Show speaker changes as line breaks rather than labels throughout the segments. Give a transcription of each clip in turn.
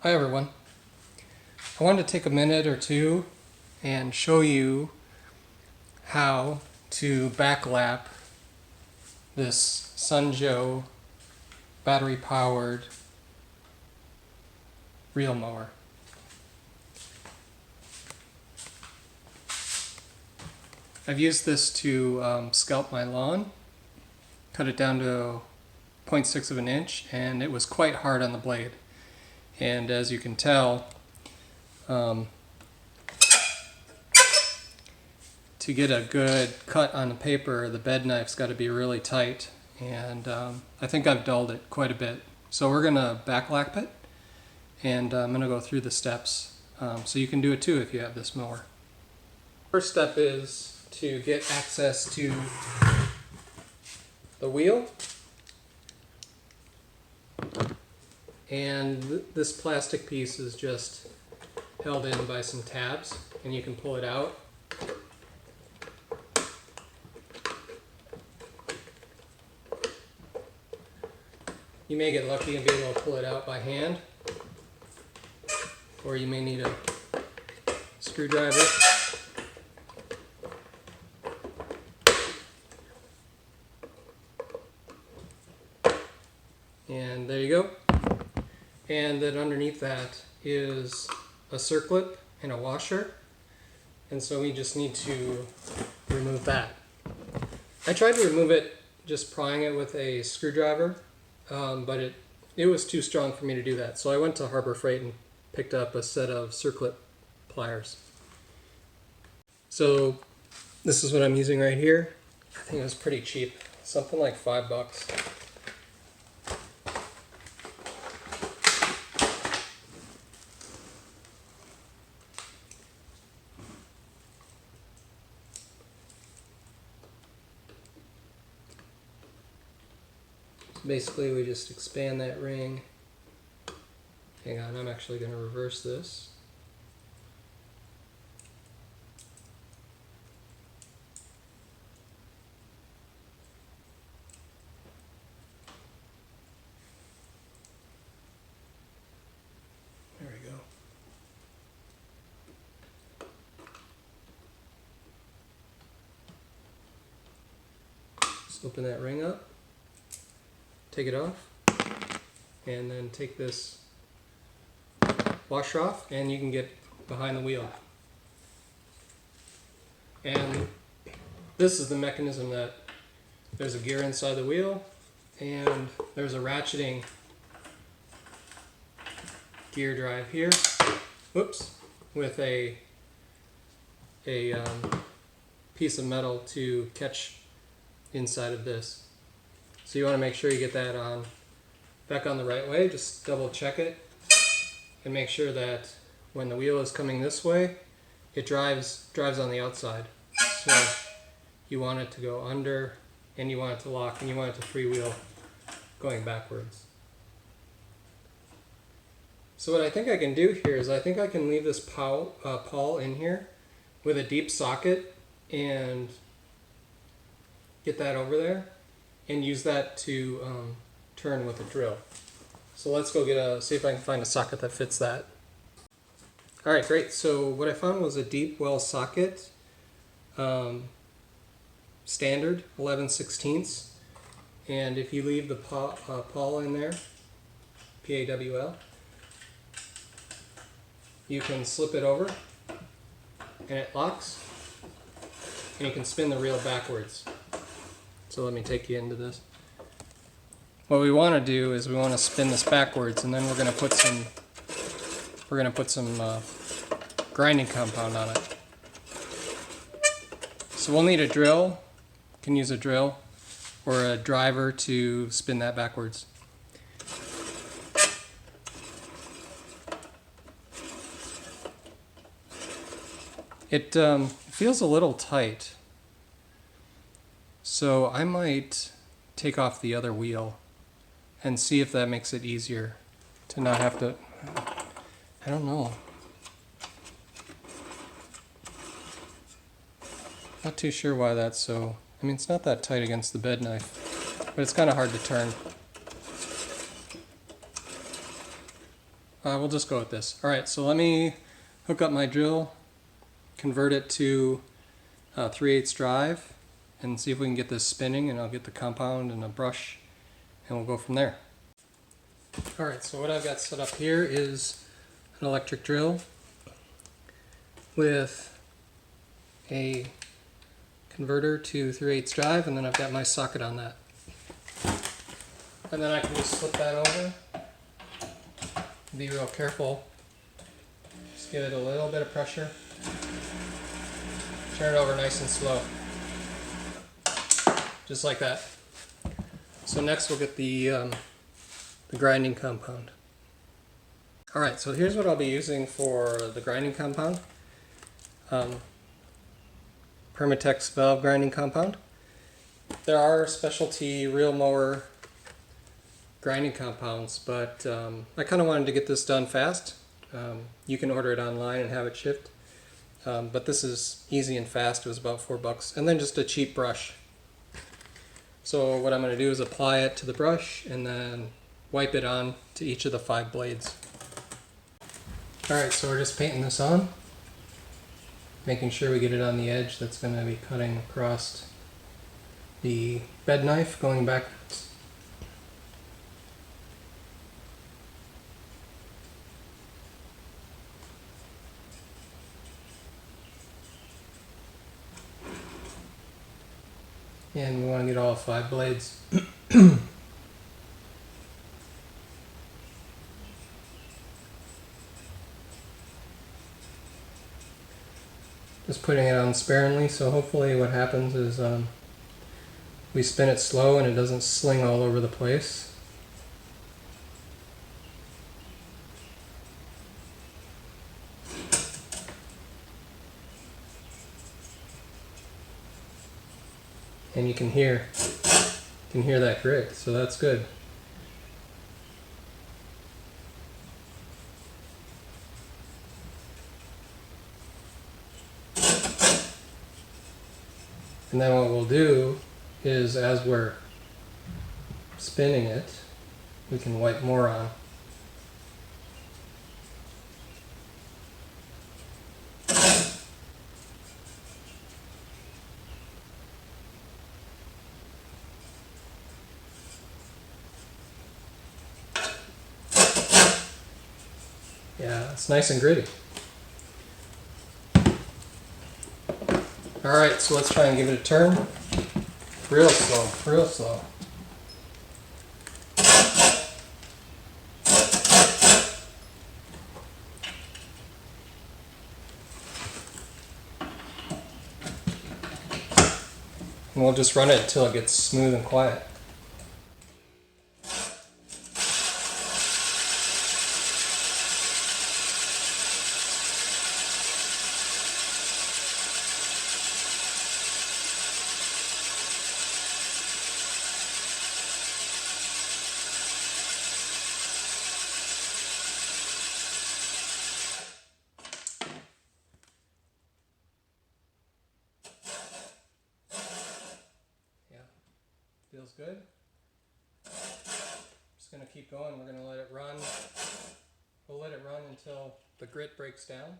Hi everyone. I wanted to take a minute or two and show you how to backlap this Sunjo battery powered reel mower. I've used this to scalp my lawn, cut it down to 0.6 of an inch, and it was quite hard on the blade. And as you can tell, to get a good cut on the paper, the bed knife's got to be really tight, and I think I've dulled it quite a bit. So we're going to backlap it, and I'm going to go through the steps so you can do it too if you have this mower. First step is to get access to the wheel, and this plastic piece is just held in by some tabs, and you can pull it out. You may get lucky and be able to pull it out by hand, or you may need a screwdriver. And there you go. And then underneath that is a circlip and a washer. And so we just need to remove that. I tried to remove it just prying it with a screwdriver, but it was too strong for me to do that. So I went to Harbor Freight and picked up a set of circlip pliers. So this is what I'm using right here. I think it was pretty cheap, something like $5. Basically, we just expand that ring. Hang on, I'm actually going to reverse this. There we go. Just open that ring up. Take it off, and then take this washer off, and you can get behind the wheel. And this is the mechanism that there's a gear inside the wheel, and there's a ratcheting gear drive here. Whoops, with a piece of metal to catch inside of this. So you want to make sure you get that back on the right way. Just double check it and make sure that when the wheel is coming this way, it drives on the outside. So you want it to go under, and you want it to lock, and you want it to freewheel going backwards. So what I think I can do here is I think I can leave this pawl in here with a deep socket and get that over there, and use that to turn with a drill. So let's go see if I can find a socket that fits that. Alright, great. So what I found was a deep well socket, standard 11/16, and if you leave the pawl in there, P-A-W-L, you can slip it over and it locks, and you can spin the reel backwards. So let me take you into this. What we want to do is we want to spin this backwards, and then we're going to put some grinding compound on it. So we'll need a drill. You can use a drill or a driver to spin that backwards. It feels a little tight. So I might take off the other wheel and see if that makes it easier to not have to, I don't know. Not too sure why that's so, I mean, it's not that tight against the bed knife, but it's kind of hard to turn. We'll just go with this. Alright, so let me hook up my drill, convert it to 3/8 drive, and see if we can get this spinning, and I'll get the compound and a brush, and we'll go from there. Alright, so what I've got set up here is an electric drill with a converter to 3/8 drive, and then I've got my socket on that. And then I can just flip that over. Be real careful. Just give it a little bit of pressure. Turn it over nice and slow. Just like that. So next we'll get the grinding compound. Alright, so here's what I'll be using for the grinding compound. PerMatex Valve Grinding Compound. There are specialty real mower grinding compounds, but I kind of wanted to get this done fast. You can order it online and have it shipped, but this is easy and fast. It was about $4, and then just a cheap brush. So what I'm going to do is apply it to the brush and then wipe it on to each of the 5 blades. Alright, so we're just painting this on, making sure we get it on the edge that's going to be cutting across the bed knife going backwards. And we want to get all 5 blades. Just putting it on sparingly, so hopefully what happens is we spin it slow and it doesn't sling all over the place. And you can hear that grit, so that's good. And then what we'll do is, as we're spinning it, we can wipe more on. Yeah, it's nice and gritty. Alright, so let's try and give it a turn. Real slow, real slow. And we'll just run it until it gets smooth and quiet. Feels good. Just going to keep going. We're going to let it run. We'll let it run until the grit breaks down.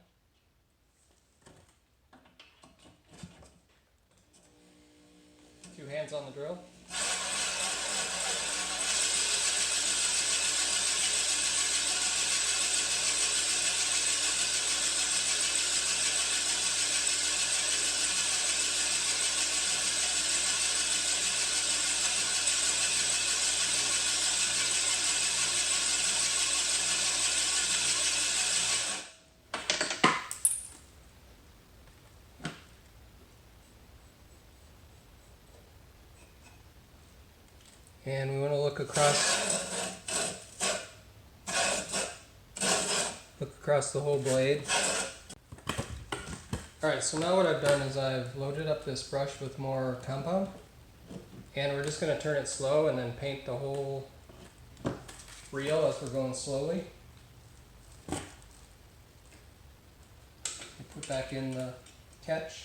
Two hands on the drill. And we want to look across the whole blade. Alright, so now what I've done is I've loaded up this brush with more compound, and we're just going to turn it slow and then paint the whole reel as we're going slowly. Put back in the catch.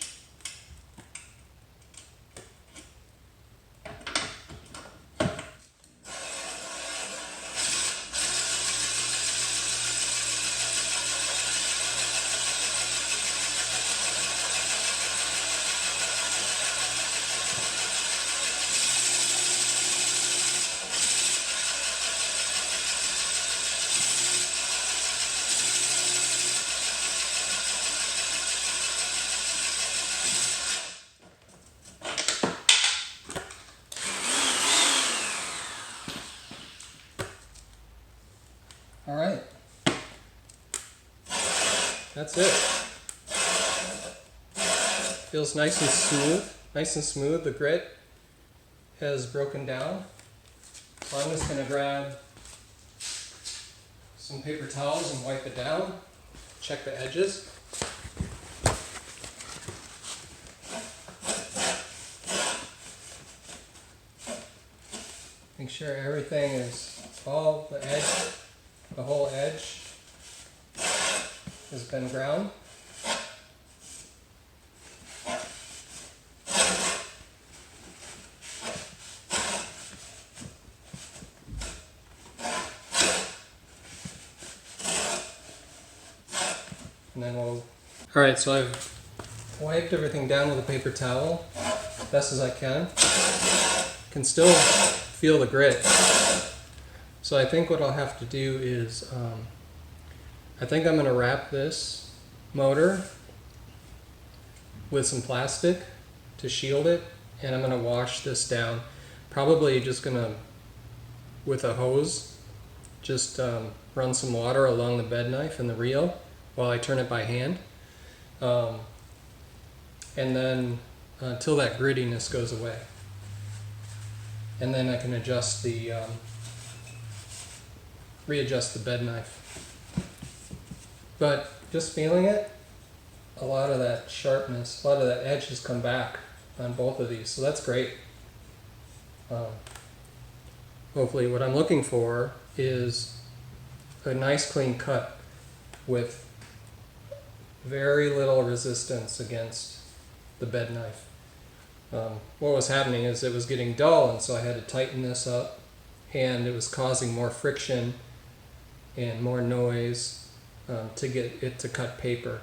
All right, that's it. Feels nice and smooth, The grit has broken down. So I'm just going to grab some paper towels and wipe it down, check the edges. Make sure everything is, all the edge, the whole edge has been ground. And then alright, so I've wiped everything down with a paper towel as best as I can. Can still feel the grit. So I think what I'll have to do is, I think I'm going to wrap this motor with some plastic to shield it, and I'm going to wash this down. Probably just going to, with a hose, just run some water along the bed knife and the reel while I turn it by hand. And then until that grittiness goes away. And then I can adjust the, readjust the bed knife. But just feeling it, a lot of that sharpness, a lot of that edge has come back on both of these, so that's great. Hopefully what I'm looking for is a nice clean cut with very little resistance against the bed knife. What was happening is it was getting dull, and so I had to tighten this up, and it was causing more friction and more noise to get it to cut paper.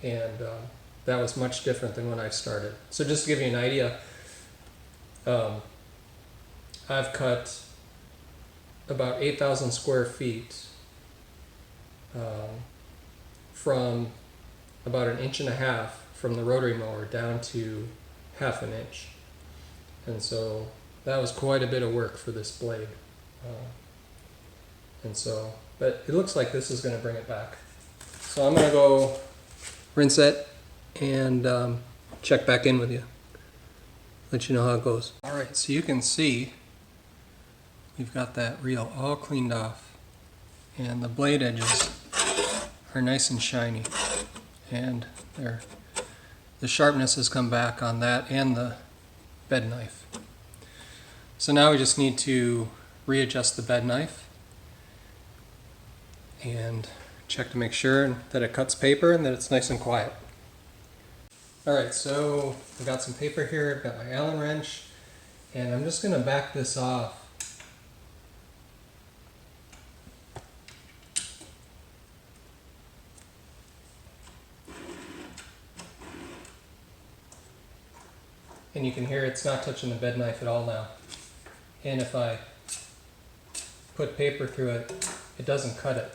And that was much different than when I started. So just to give you an idea, I've cut about 8,000 square feet from about 1.5 inches from the rotary mower down to 1/2 inch. And so that was quite a bit of work for this blade. But it looks like this is going to bring it back. So I'm going to go rinse it and check back in with you. Let you know how it goes. Alright, so you can see we've got that reel all cleaned off, and the blade edges are nice and shiny, and the sharpness has come back on that and the bed knife. So now we just need to readjust the bed knife and check to make sure that it cuts paper and that it's nice and quiet. Alright, so I've got some paper here, I've got my Allen wrench, and I'm just going to back this off. And you can hear it's not touching the bed knife at all now. And if I put paper through it, it doesn't cut it.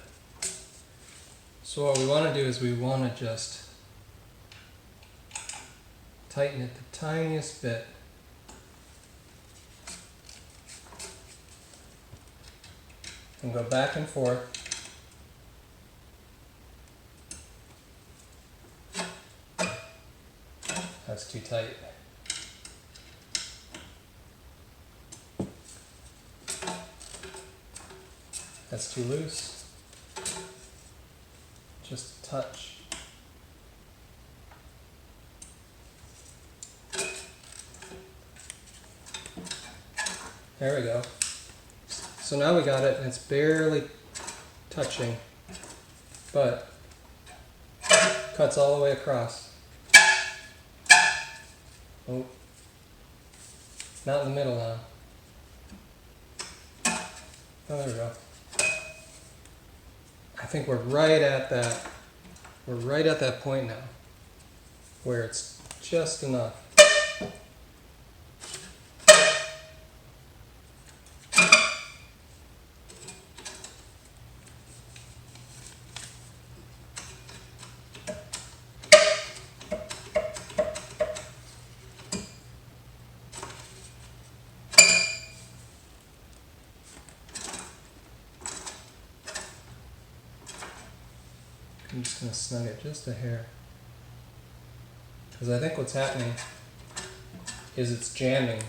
So what we want to do is we want to just tighten it the tiniest bit. And go back and forth. That's too tight. That's too loose. Just a touch. There we go. So now we got it, and it's barely touching, but cuts all the way across. Oh, not in the middle now. Oh, there we go. I think we're right at that. We're right at that point now, where it's just enough. I'm just going to snug it just a hair. Because I think what's happening is it's jamming.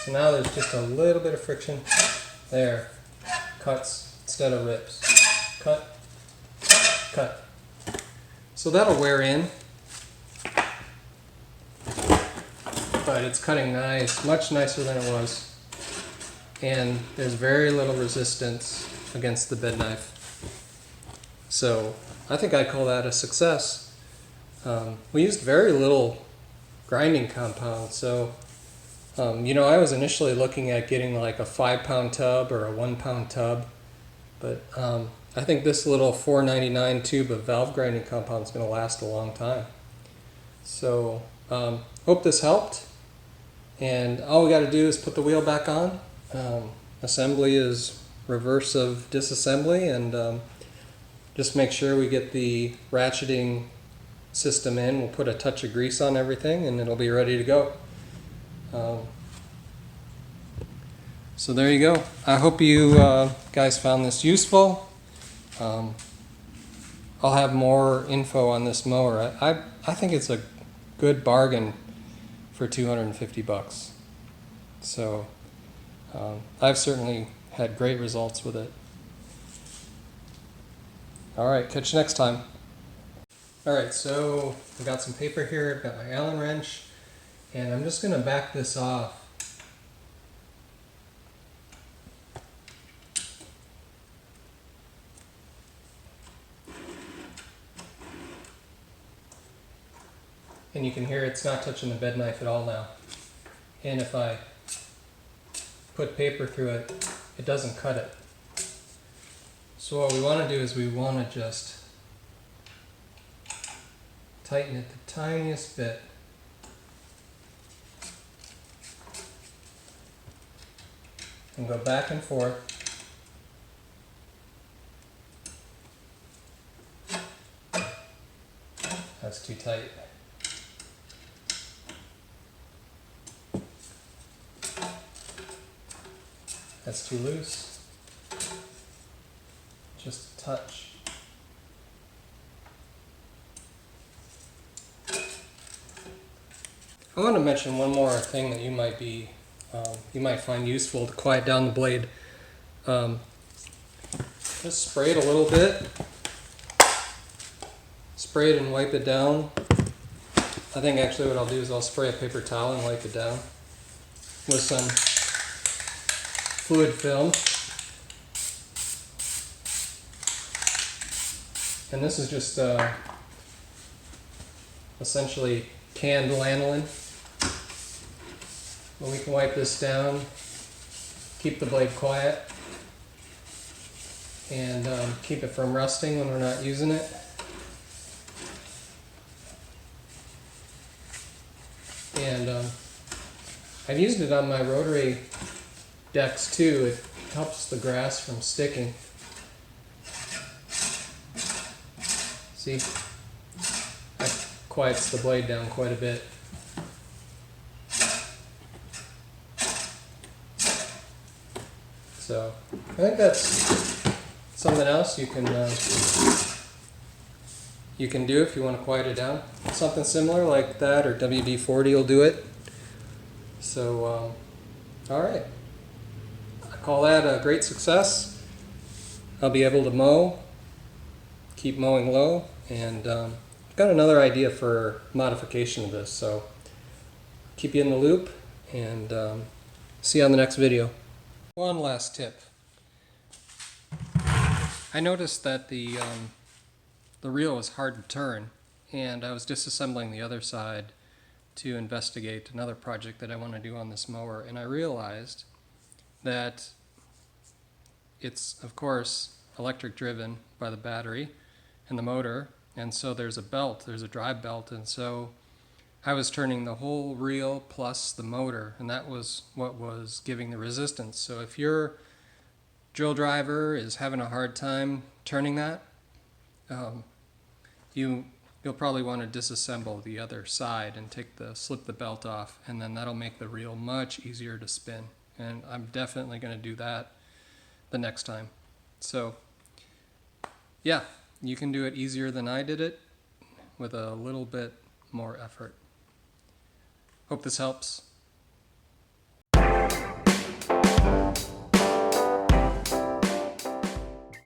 So now there's just a little bit of friction there. Cuts instead of rips. Cut, cut. So that'll wear in. But it's cutting nice, much nicer than it was. And there's very little resistance against the bed knife. So I think I call that a success. We used very little grinding compound. So, you know, I was initially looking at getting like a 5-pound tub or a 1-pound tub. But I think this little $4.99 tube of valve grinding compound is going to last a long time. So hope this helped. And all we got to do is put the wheel back on. Assembly is reverse of disassembly, and just make sure we get the ratcheting system in. We'll put a touch of grease on everything and it'll be ready to go. So there you go. I hope you guys found this useful. I'll have more info on this mower. I think it's a good bargain for 250 bucks. So I've certainly had great results with it. Alright, catch you next time. Alright, so I've got some paper here, I've got my Allen wrench, and I'm just going to back this off. And you can hear it's not touching the bed knife at all now. And if I put paper through it, it doesn't cut it. So what we want to do is we want to just tighten it the tiniest bit. And go back and forth. That's too tight. That's too loose. Just a touch. I want to mention one more thing that you might find useful to quiet down the blade. Just spray it a little bit. Spray it and wipe it down. I think actually what I'll do is I'll spray a paper towel and wipe it down with some fluid film. And this is just essentially canned lanolin. But we can wipe this down, keep the blade quiet, and keep it from rusting when we're not using it. And I've used it on my rotary decks too. It helps the grass from sticking. See? That quiets the blade down quite a bit. So I think that's something else you can do if you want to quiet it down. Something similar like that, or WD-40 will do it. So all right, I call that a great success. I'll be able to mow, keep mowing low, and I've got another idea for modification of this, so keep you in the loop, and see you on the next video. One last tip. I noticed that the reel was hard to turn, and I was disassembling the other side to investigate another project that I want to do on this mower, and I realized that it's, of course, electric driven by the battery and the motor, and so there's a belt, there's a drive belt, and so I was turning the whole reel plus the motor, and that was what was giving the resistance. So if your drill driver is having a hard time turning that, you you'll probably want to disassemble the other side and slip the belt off, and then that'll make the reel much easier to spin. And I'm definitely going to do that the next time. So yeah, you can do it easier than I did it with a little bit more effort. Hope this helps.